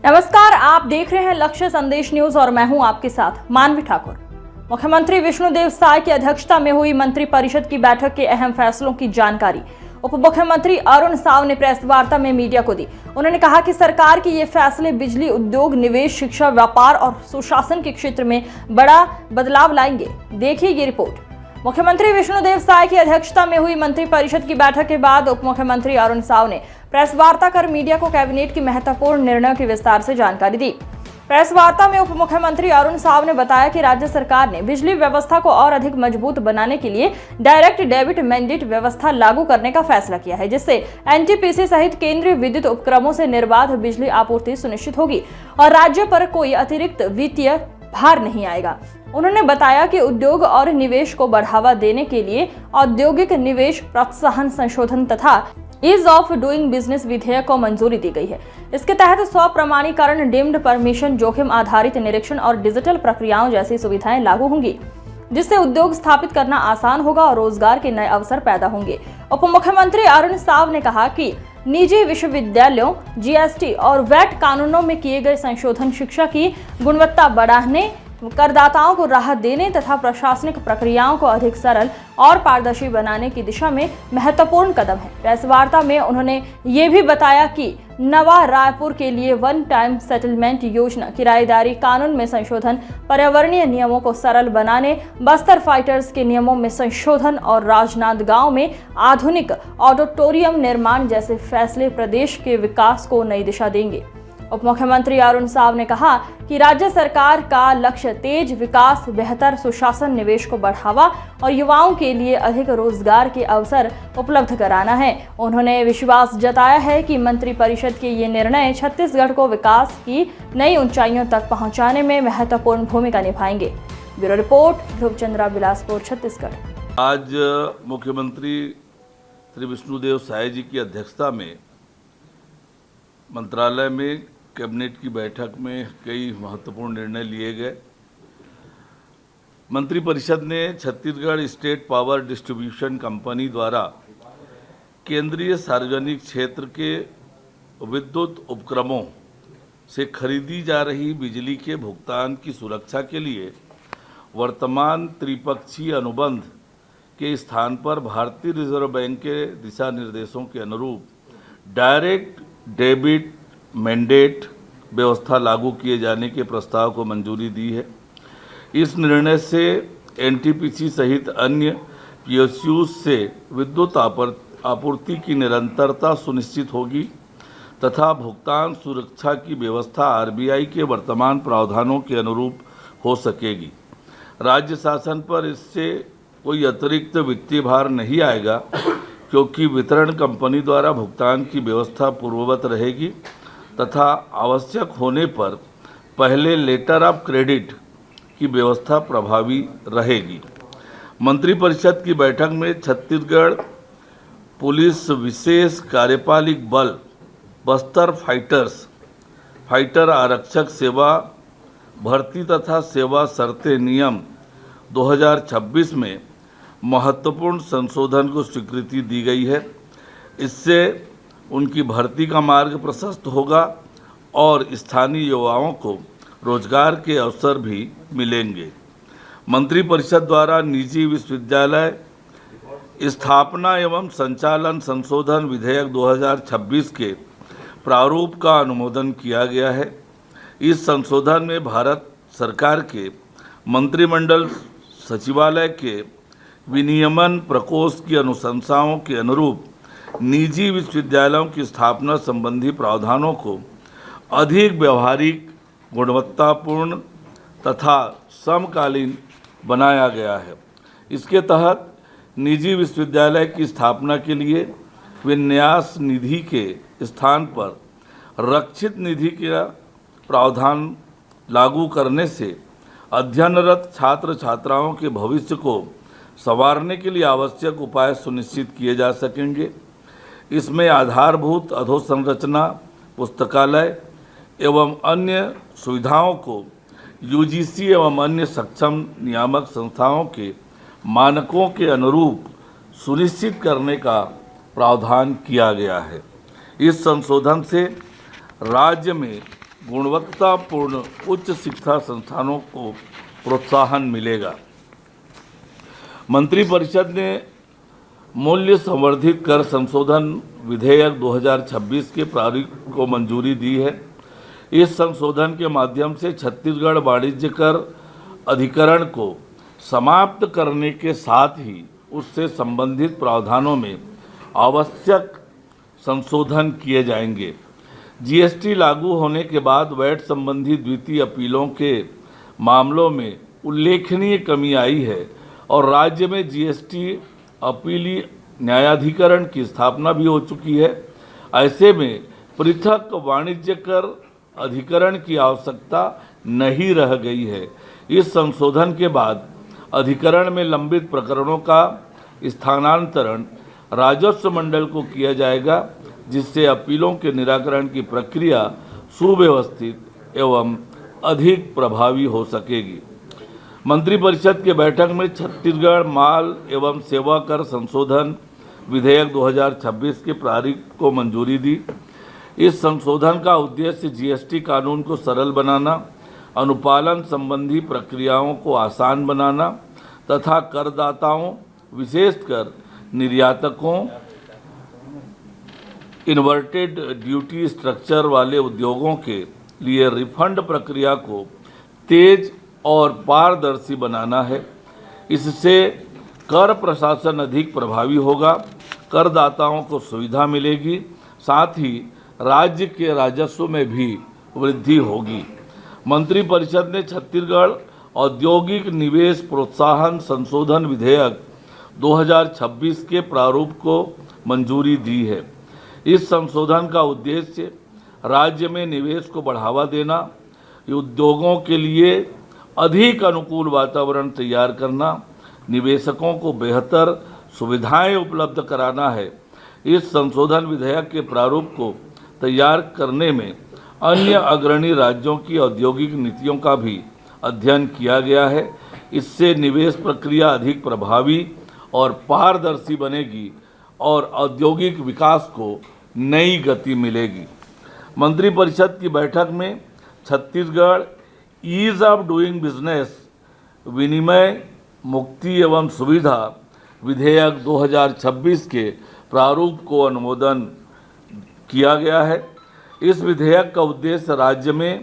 नमस्कार, आप देख रहे हैं लक्ष्य संदेश न्यूज और मैं हूं आपके साथ मानवी ठाकुर। मुख्यमंत्री विष्णुदेव साय की अध्यक्षता में हुई मंत्री परिषद की बैठक के अहम फैसलों की जानकारी उप मुख्यमंत्री अरुण साव ने प्रेस वार्ता में मीडिया को दी। उन्होंने कहा कि सरकार के ये फैसले बिजली उद्योग, निवेश, शिक्षा, व्यापार और सुशासन के क्षेत्र में बड़ा बदलाव लाएंगे। देखिए ये रिपोर्ट। मुख्यमंत्री विष्णुदेव साय की अध्यक्षता में हुई मंत्री परिषद की बैठक के बाद उप मुख्यमंत्री अरुण साव ने प्रेस वार्ता कर मीडिया को कैबिनेट की महत्वपूर्ण निर्णयों की विस्तार से जानकारी दी। प्रेस वार्ता में उप मुख्यमंत्री अरुण साव ने बताया कि राज्य सरकार ने बिजली व्यवस्था को और अधिक मजबूत बनाने के लिए डायरेक्ट डेबिट मैंडेट व्यवस्था लागू करने का फैसला किया है, जिससे एनटीपीसी सहित केंद्रीय विद्युत उपक्रमों से निर्बाध बिजली आपूर्ति सुनिश्चित होगी और राज्य पर कोई अतिरिक्त वित्तीय भार नहीं आएगा। उन्होंने बताया कि उद्योग और निवेश को बढ़ावा देने के लिए औद्योगिक निवेश प्रोत्साहन संशोधन तथा ईज ऑफ डूइंग बिजनेस विधेयक को मंजूरी दी गई है। इसके तहत स्वप्रमाणीकरण, डीम्ड परमिशन, जोखिम आधारित निरीक्षण और डिजिटल प्रक्रियाओं जैसी सुविधाएं लागू होंगी, जिससे उद्योग स्थापित करना आसान होगा और रोजगार के नए अवसर पैदा होंगे। उप मुख्यमंत्री अरुण साव ने कहा कि निजी विश्वविद्यालयों, जीएसटी और वैट कानूनों में किए गए संशोधन शिक्षा की गुणवत्ता बढ़ाने, करदाताओं को राहत देने तथा प्रशासनिक प्रक्रियाओं को अधिक सरल और पारदर्शी बनाने की दिशा में महत्वपूर्ण कदम है। प्रेस वार्ता में उन्होंने ये भी बताया कि नवा रायपुर के लिए वन टाइम सेटलमेंट योजना, किराएदारी कानून में संशोधन, पर्यावरणीय नियमों को सरल बनाने, बस्तर फाइटर्स के नियमों में संशोधन और राजनांदगांव में आधुनिक ऑडिटोरियम निर्माण जैसे फैसले प्रदेश के विकास को नई दिशा देंगे। उप मुख्यमंत्री अरुण साव ने कहा कि राज्य सरकार का लक्ष्य तेज विकास, बेहतर सुशासन, निवेश को बढ़ावा और युवाओं के लिए अधिक रोजगार के अवसर उपलब्ध कराना है। उन्होंने विश्वास जताया है कि मंत्री परिषद के ये निर्णय छत्तीसगढ़ को विकास की नई ऊंचाइयों तक पहुंचाने में महत्वपूर्ण भूमिका निभाएंगे। ब्यूरो रिपोर्ट, ध्रुव चंद्रा, बिलासपुर, छत्तीसगढ़। आज मुख्यमंत्री श्री विष्णुदेव साय जी की अध्यक्षता में मंत्रालय में कैबिनेट की बैठक में कई महत्वपूर्ण निर्णय लिए गए। मंत्री परिषद ने Chhattisgarh state power distribution company द्वारा केंद्रीय सार्वजनिक क्षेत्र के विद्युत उपक्रमों से खरीदी जा रही बिजली के भुगतान की सुरक्षा के लिए वर्तमान त्रिपक्षीय अनुबंध के स्थान पर भारतीय रिजर्व बैंक के दिशा निर्देशों के अनुरूप डायरेक्ट डेबिट मैंडेट व्यवस्था लागू किए जाने के प्रस्ताव को मंजूरी दी है। इस निर्णय से एनटीपीसी सहित अन्य पीएसयूज से विद्युत आपूर्ति की निरंतरता सुनिश्चित होगी तथा भुगतान सुरक्षा की व्यवस्था आरबीआई के वर्तमान प्रावधानों के अनुरूप हो सकेगी। राज्य शासन पर इससे कोई अतिरिक्त वित्तीय भार नहीं आएगा, क्योंकि वितरण कंपनी द्वारा भुगतान की व्यवस्था पूर्ववत रहेगी तथा आवश्यक होने पर पहले लेटर ऑफ क्रेडिट की व्यवस्था प्रभावी रहेगी। मंत्रिपरिषद की बैठक में छत्तीसगढ़ पुलिस विशेष कार्यपालिक बल बस्तर फाइटर आरक्षक सेवा भर्ती तथा सेवा शर्तें नियम 2026 में महत्वपूर्ण संशोधन को स्वीकृति दी गई है। इससे उनकी भर्ती का मार्ग प्रशस्त होगा और स्थानीय युवाओं को रोजगार के अवसर भी मिलेंगे। मंत्रिपरिषद द्वारा निजी विश्वविद्यालय स्थापना एवं संचालन संशोधन विधेयक 2026 के प्रारूप का अनुमोदन किया गया है। इस संशोधन में भारत सरकार के मंत्रिमंडल सचिवालय के विनियमन प्रकोष्ठ की अनुशंसाओं के अनुरूप निजी विश्वविद्यालयों की स्थापना संबंधी प्रावधानों को अधिक व्यवहारिक, गुणवत्तापूर्ण तथा समकालीन बनाया गया है। इसके तहत निजी विश्वविद्यालय की स्थापना के लिए विन्यास निधि के स्थान पर रक्षित निधि का प्रावधान लागू करने से अध्ययनरत छात्र छात्राओं के भविष्य को संवारने के लिए आवश्यक उपाय सुनिश्चित किए जा सकेंगे। इसमें आधारभूत अधोसंरचना, पुस्तकालय एवं अन्य सुविधाओं को यूजीसी एवं अन्य सक्षम नियामक संस्थाओं के मानकों के अनुरूप सुनिश्चित करने का प्रावधान किया गया है। इस संशोधन से राज्य में गुणवत्तापूर्ण उच्च शिक्षा संस्थानों को प्रोत्साहन मिलेगा। मंत्रिपरिषद ने मूल्य संवर्धित कर संशोधन विधेयक 2026 के प्रारूप को मंजूरी दी है। इस संशोधन के माध्यम से छत्तीसगढ़ वाणिज्य कर अधिकरण को समाप्त करने के साथ ही उससे संबंधित प्रावधानों में आवश्यक संशोधन किए जाएंगे। जीएसटी लागू होने के बाद वैट संबंधी द्वितीय अपीलों के मामलों में उल्लेखनीय कमी आई है और राज्य में जीएसटी अपीली न्यायाधिकरण की स्थापना भी हो चुकी है। ऐसे में पृथक वाणिज्य कर अधिकरण की आवश्यकता नहीं रह गई है। इस संशोधन के बाद अधिकरण में लंबित प्रकरणों का स्थानांतरण राजस्व मंडल को किया जाएगा, जिससे अपीलों के निराकरण की प्रक्रिया सुव्यवस्थित एवं अधिक प्रभावी हो सकेगी। मंत्रिपरिषद की बैठक में छत्तीसगढ़ माल एवं सेवा कर संशोधन विधेयक 2026 के प्रारूप को मंजूरी दी। इस संशोधन का उद्देश्य जीएसटी कानून को सरल बनाना, अनुपालन संबंधी प्रक्रियाओं को आसान बनाना तथा करदाताओं विशेषकर निर्यातकों, इन्वर्टेड ड्यूटी स्ट्रक्चर वाले उद्योगों के लिए रिफंड प्रक्रिया को तेज और पारदर्शी बनाना है। इससे कर प्रशासन अधिक प्रभावी होगा, करदाताओं को सुविधा मिलेगी, साथ ही राज्य के राजस्व में भी वृद्धि होगी। मंत्रिपरिषद ने छत्तीसगढ़ औद्योगिक निवेश प्रोत्साहन संशोधन विधेयक 2026 के प्रारूप को मंजूरी दी है। इस संशोधन का उद्देश्य राज्य में निवेश को बढ़ावा देना, उद्योगों के लिए अधिक अनुकूल वातावरण तैयार करना, निवेशकों को बेहतर सुविधाएं उपलब्ध कराना है। इस संशोधन विधेयक के प्रारूप को तैयार करने में अन्य अग्रणी राज्यों की औद्योगिक नीतियों का भी अध्ययन किया गया है। इससे निवेश प्रक्रिया अधिक प्रभावी और पारदर्शी बनेगी और औद्योगिक विकास को नई गति मिलेगी। मंत्रिपरिषद की बैठक में Chhattisgarh ease of doing business विनिमय मुक्ति एवं सुविधा विधेयक 2026 के प्रारूप को अनुमोदन किया गया है। इस विधेयक का उद्देश्य राज्य में